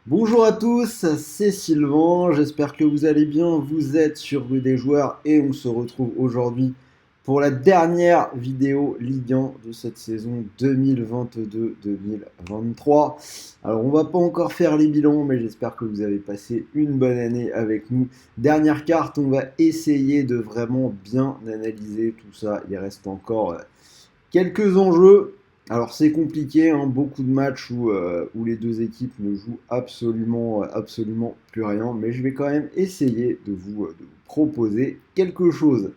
Bonjour à tous, c'est Sylvain, j'espère que vous allez bien, vous êtes sur Rue des Joueurs et on se retrouve aujourd'hui pour la dernière vidéo Ligue 1 de cette saison 2022-2023. Alors on va pas encore faire les bilans, mais j'espère que vous avez passé une bonne année avec nous. Dernière carte, on va essayer de vraiment bien analyser tout ça, il reste encore quelques enjeux. Alors c'est compliqué, hein, beaucoup de matchs où les deux équipes ne jouent absolument plus rien, mais je vais quand même essayer de vous proposer quelque chose.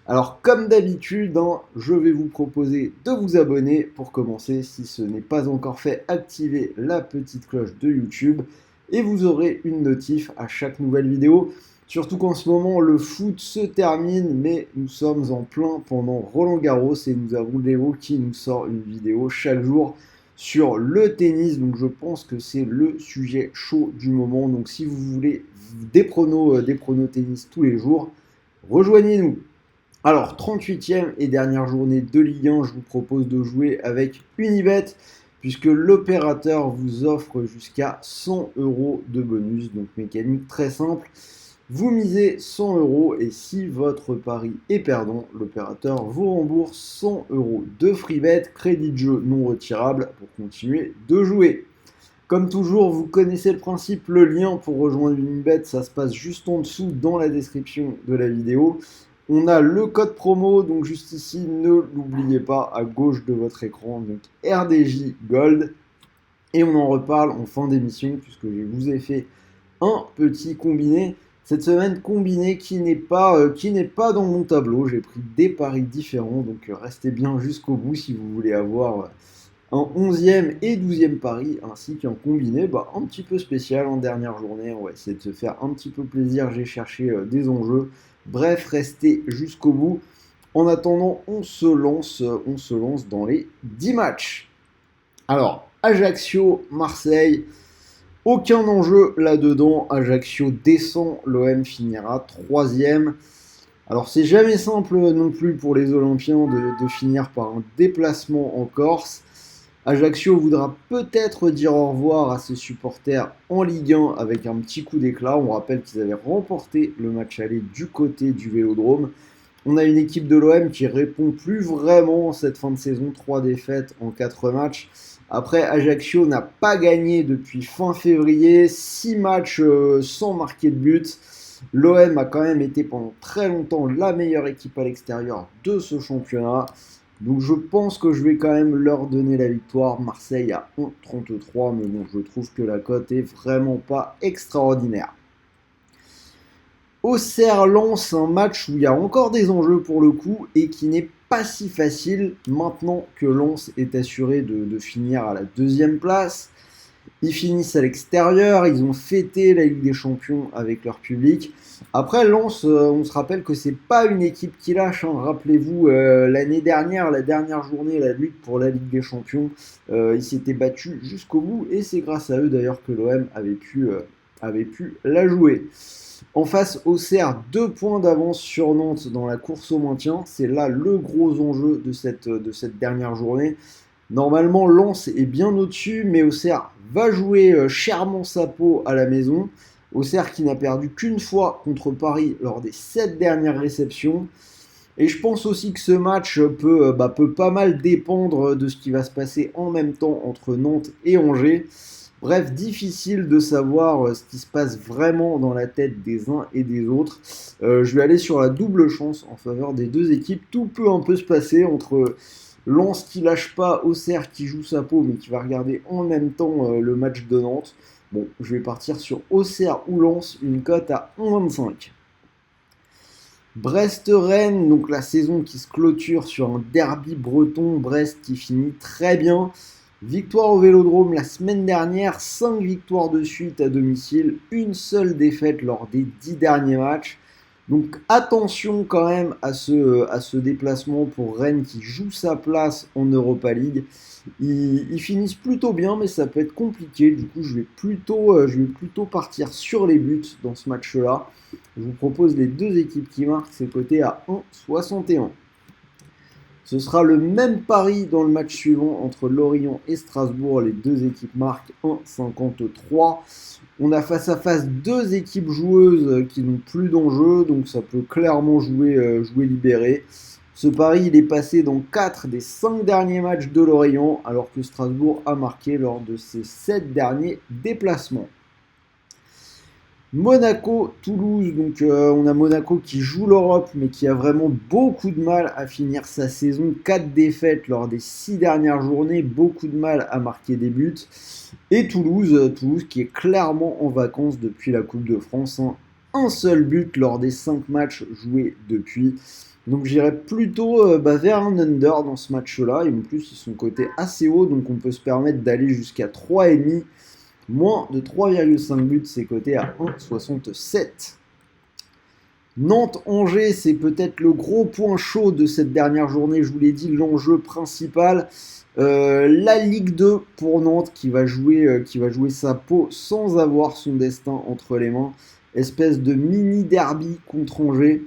Alors comme d'habitude, hein, je vais vous proposer de vous abonner pour commencer. Si ce n'est pas encore fait, activez la petite cloche de YouTube et vous aurez une notif à chaque nouvelle vidéo. Surtout qu'en ce moment, le foot se termine, mais nous sommes en plein pendant Roland-Garros et nous avons Léo qui nous sort une vidéo chaque jour sur le tennis. Donc je pense que c'est le sujet chaud du moment. Donc si vous voulez des pronos tennis tous les jours, rejoignez-nous. Alors 38e et dernière journée de Ligue 1, je vous propose de jouer avec Unibet puisque l'opérateur vous offre jusqu'à 100 euros de bonus. Donc mécanique très simple. Vous misez 100 euros et si votre pari est perdant, l'opérateur vous rembourse 100 euros de free bet, crédit de jeu non retirable pour continuer de jouer. Comme toujours, vous connaissez le principe, le lien pour rejoindre Unibet, ça se passe juste en dessous dans la description de la vidéo. On a le code promo, donc juste ici, ne l'oubliez pas, à gauche de votre écran, donc RDJ Gold. Et on en reparle en fin d'émission puisque je vous ai fait un petit combiné. Cette semaine, combiné qui n'est pas dans mon tableau. J'ai pris des paris différents, donc restez bien jusqu'au bout si vous voulez avoir un 11e et 12e pari, ainsi qu'un combiné un petit peu spécial en dernière journée. On va essayer de se faire un petit peu plaisir. J'ai cherché des enjeux. Bref, restez jusqu'au bout. En attendant, on se lance dans les 10 matchs. Alors, Ajaccio, Marseille. Aucun enjeu là-dedans. Ajaccio descend, l'OM finira troisième. Alors c'est jamais simple non plus pour les Olympiens de finir par un déplacement en Corse. Ajaccio voudra peut-être dire au revoir à ses supporters en Ligue 1 avec un petit coup d'éclat. On rappelle qu'ils avaient remporté le match aller du côté du Vélodrome. On a une équipe de l'OM qui répond plus vraiment cette fin de saison, 3 défaites en 4 matchs. Après, Ajaccio n'a pas gagné depuis fin février, 6 matchs sans marquer de but. L'OM a quand même été pendant très longtemps la meilleure équipe à l'extérieur de ce championnat. Donc je pense que je vais quand même leur donner la victoire. Marseille à 1,33, mais bon, je trouve que la cote est vraiment pas extraordinaire. Auxerre lance un match où il y a encore des enjeux pour le coup et qui n'est pas si facile maintenant que Lens est assuré de finir à la deuxième place. Ils finissent à l'extérieur, ils ont fêté la Ligue des Champions avec leur public. Après Lens, on se rappelle que c'est pas une équipe qui lâche, hein. Rappelez-vous, l'année dernière, la dernière journée, la lutte pour la Ligue des Champions, ils s'étaient battus jusqu'au bout et c'est grâce à eux d'ailleurs que l'OM avait pu la jouer. En face, Auxerre, 2 points d'avance sur Nantes dans la course au maintien. C'est là le gros enjeu de cette dernière journée. Normalement, Lens est bien au-dessus, mais Auxerre va jouer chèrement sa peau à la maison. Auxerre qui n'a perdu qu'une fois contre Paris lors des 7 dernières réceptions. Et je pense aussi que ce match peut pas mal dépendre de ce qui va se passer en même temps entre Nantes et Angers. Bref, difficile de savoir ce qui se passe vraiment dans la tête des uns et des autres. Je vais aller sur la double chance en faveur des deux équipes. Tout peut un peu se passer entre Lens qui lâche pas, Auxerre qui joue sa peau mais qui va regarder en même temps le match de Nantes. Bon, je vais partir sur Auxerre ou Lens, une cote à 1,25. Brest-Rennes, donc la saison qui se clôture sur un derby breton, Brest qui finit très bien. Victoire au Vélodrome la semaine dernière, 5 victoires de suite à domicile, une seule défaite lors des 10 derniers matchs. Donc attention quand même à ce déplacement pour Rennes qui joue sa place en Europa League. Ils finissent plutôt bien, mais ça peut être compliqué. Du coup, je vais plutôt partir sur les buts dans ce match-là. Je vous propose les deux équipes qui marquent, c'est coté à 1,61. Ce sera le même pari dans le match suivant entre Lorient et Strasbourg. Les deux équipes marquent 1,53. On a face à face deux équipes joueuses qui n'ont plus d'enjeu, donc ça peut clairement jouer libéré. Ce pari, il est passé dans 4 des 5 derniers matchs de Lorient, alors que Strasbourg a marqué lors de ses 7 derniers déplacements. Monaco-Toulouse, donc on a Monaco qui joue l'Europe, mais qui a vraiment beaucoup de mal à finir sa saison. 4 défaites lors des 6 dernières journées, beaucoup de mal à marquer des buts. Et Toulouse qui est clairement en vacances depuis la Coupe de France. Un seul but lors des 5 matchs joués depuis. Donc j'irais plutôt vers un under dans ce match-là. Et en plus, ils sont cotés assez haut, donc on peut se permettre d'aller jusqu'à 3,5. Moins de 3,5 buts, c'est coté à 1,67. Nantes-Angers, c'est peut-être le gros point chaud de cette dernière journée. Je vous l'ai dit, l'enjeu principal. La Ligue 2 pour Nantes qui va jouer sa peau sans avoir son destin entre les mains. Espèce de mini derby contre Angers.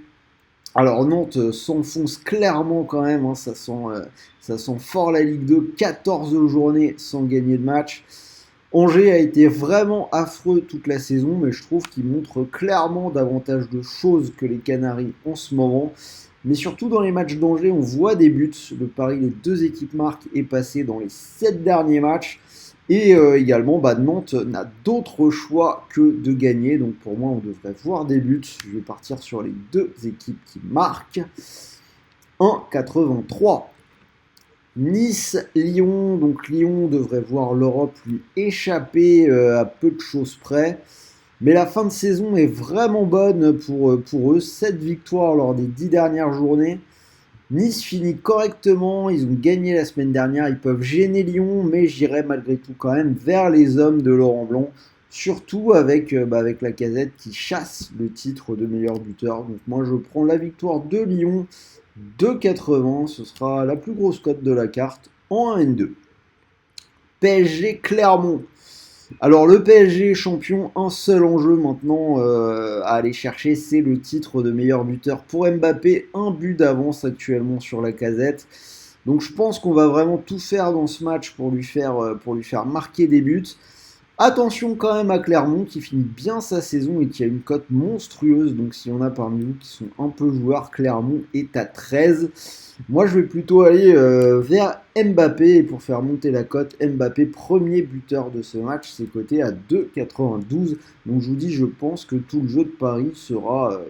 Alors Nantes s'enfonce clairement quand même, ça sent fort la Ligue 2. 14 journées sans gagner de match. Angers a été vraiment affreux toute la saison, mais je trouve qu'il montre clairement davantage de choses que les Canaries en ce moment. Mais surtout dans les matchs d'Angers, on voit des buts. Le pari des deux équipes marquent est passé dans les 7 derniers matchs. Et également, Nantes n'a d'autre choix que de gagner. Donc pour moi, on devrait voir des buts. Je vais partir sur les deux équipes qui marquent. 1,83. Nice-Lyon, donc Lyon devrait voir l'Europe lui échapper à peu de choses près. Mais la fin de saison est vraiment bonne pour eux. 7 victoires lors des 10 dernières journées. Nice finit correctement, ils ont gagné la semaine dernière, ils peuvent gêner Lyon, mais j'irai malgré tout quand même vers les hommes de Laurent Blanc. Surtout avec Lacazette qui chasse le titre de meilleur buteur. Donc moi je prends la victoire de Lyon. 2,80, ce sera la plus grosse cote de la carte en 1N2. PSG Clermont. Alors le PSG champion, un seul enjeu maintenant à aller chercher, c'est le titre de meilleur buteur pour Mbappé. Un but d'avance actuellement sur Lacazette. Donc je pense qu'on va vraiment tout faire dans ce match pour lui faire marquer des buts. Attention quand même à Clermont qui finit bien sa saison et qui a une cote monstrueuse. Donc s'il y en a parmi vous qui sont un peu joueurs, Clermont est à 13. Moi je vais plutôt aller vers Mbappé. Et pour faire monter la cote, Mbappé premier buteur de ce match, c'est coté à 2,92. Donc je vous dis, je pense que tout le jeu de Paris sera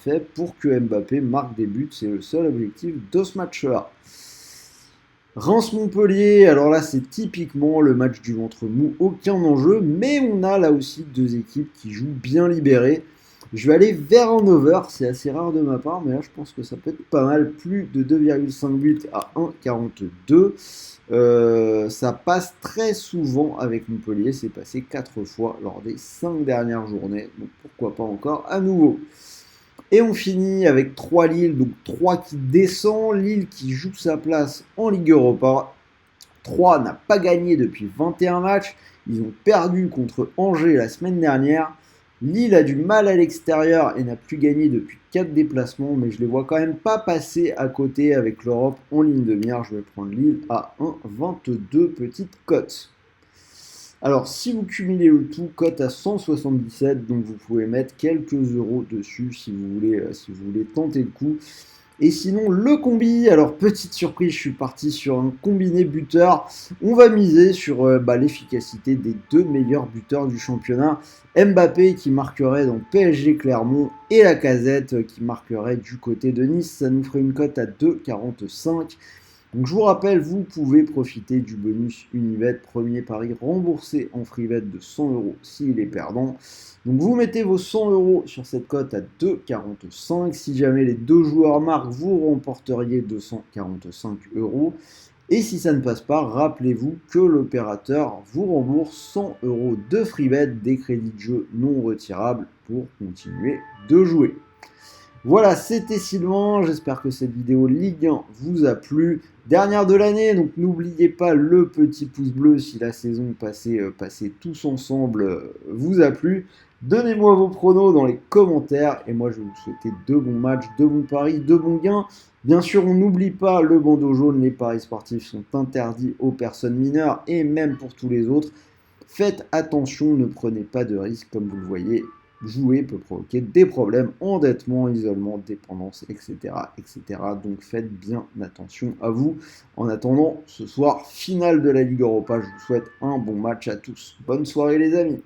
fait pour que Mbappé marque des buts. C'est le seul objectif de ce match-là. Reims-Montpellier, alors là c'est typiquement le match du ventre mou, aucun enjeu, mais on a là aussi deux équipes qui jouent bien libérées. Je vais aller vers un over, c'est assez rare de ma part, mais là je pense que ça peut être pas mal, plus de 2,5 buts à 1,42. Ça passe très souvent avec Montpellier, c'est passé 4 fois lors des 5 dernières journées, donc pourquoi pas encore à nouveau. Et on finit avec 3 Lille, donc 3 qui descend, Lille qui joue sa place en Ligue Europa. 3 n'a pas gagné depuis 21 matchs, ils ont perdu contre Angers la semaine dernière. Lille a du mal à l'extérieur et n'a plus gagné depuis 4 déplacements, mais je les vois quand même pas passer à côté avec l'Europe en ligne de mire. Je vais prendre Lille à 1,22 petite cote. Alors, si vous cumulez le tout, cote à 177, donc vous pouvez mettre quelques euros dessus si vous voulez tenter le coup. Et sinon, le combi, alors petite surprise, je suis parti sur un combiné buteur. On va miser sur l'efficacité des deux meilleurs buteurs du championnat. Mbappé qui marquerait dans PSG Clermont et Lacazette qui marquerait du côté de Nice. Ça nous ferait une cote à 2,45. Donc je vous rappelle, vous pouvez profiter du bonus Unibet, premier pari remboursé en free bet de 100 euros s'il est perdant. Donc vous mettez vos 100 euros sur cette cote à 2,45. Si jamais les deux joueurs marquent, vous remporteriez 245 euros. Et si ça ne passe pas, rappelez-vous que l'opérateur vous rembourse 100 euros de free bet, des crédits de jeu non retirables pour continuer de jouer. Voilà, c'était Sylvain, j'espère que cette vidéo Ligue 1 vous a plu. Dernière de l'année, donc n'oubliez pas le petit pouce bleu si la saison passée tous ensemble vous a plu. Donnez-moi vos pronos dans les commentaires et moi je vais vous souhaiter de bons matchs, de bons paris, de bons gains. Bien sûr, on n'oublie pas le bandeau jaune, les paris sportifs sont interdits aux personnes mineures et même pour tous les autres. Faites attention, ne prenez pas de risques, comme vous le voyez, jouer peut provoquer des problèmes, endettement, isolement, dépendance, etc., etc. Donc faites bien attention à vous. En attendant, ce soir, finale de la Ligue Europa, je vous souhaite un bon match à tous. Bonne soirée les amis.